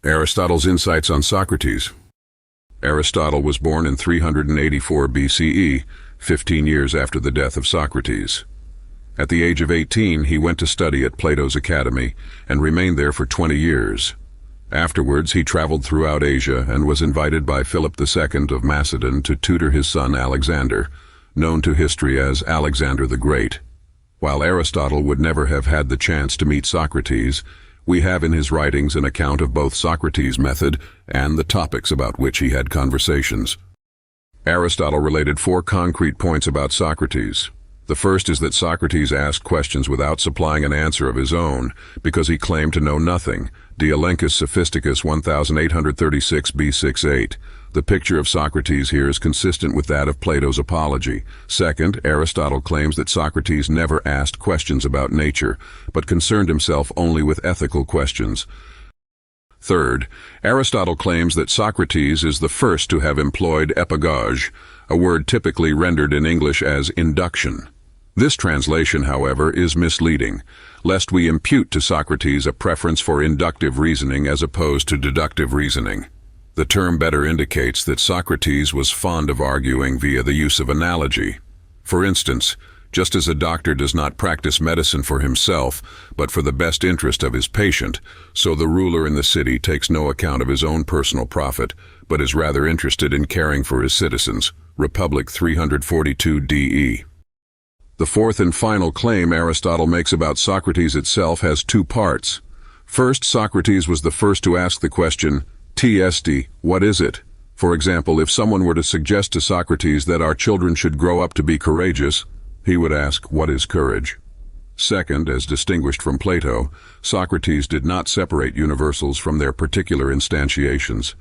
Aristotle's insights on Socrates. Aristotle was born in 384 BCE, 15 years after the death of Socrates. At the age of 18, he went to study at Plato's academy and remained there for 20 years. Afterwards, he traveled throughout Asia and was invited by Philip II of Macedon to tutor his son Alexander, known to history as Alexander the Great. While Aristotle would never have had the chance to meet Socrates, we have in his writings an account of both Socrates' method and the topics about which he had conversations. Aristotle related 4 concrete points about Socrates. The first is that Socrates asked questions without supplying an answer of his own, because he claimed to know nothing. Dialenchus Sophisticus 1836 B68. The picture of Socrates here is consistent with that of Plato's Apology. Second, Aristotle claims that Socrates never asked questions about nature, but concerned himself only with ethical questions. Third, Aristotle claims that Socrates is the first to have employed epagoge, a word typically rendered in English as induction. This translation, however, is misleading, lest we impute to Socrates a preference for inductive reasoning as opposed to deductive reasoning. The term better indicates that Socrates was fond of arguing via the use of analogy. For instance, just as a doctor does not practice medicine for himself, but for the best interest of his patient, so the ruler in the city takes no account of his own personal profit, but is rather interested in caring for his citizens. Republic 342 DE. The fourth and final claim Aristotle makes about Socrates itself has 2 parts. First, Socrates was the first to ask the question, "Tst, what is it?" For example, if someone were to suggest to Socrates that our children should grow up to be courageous, he would ask, "What is courage?" Second, as distinguished from Plato, Socrates did not separate universals from their particular instantiations.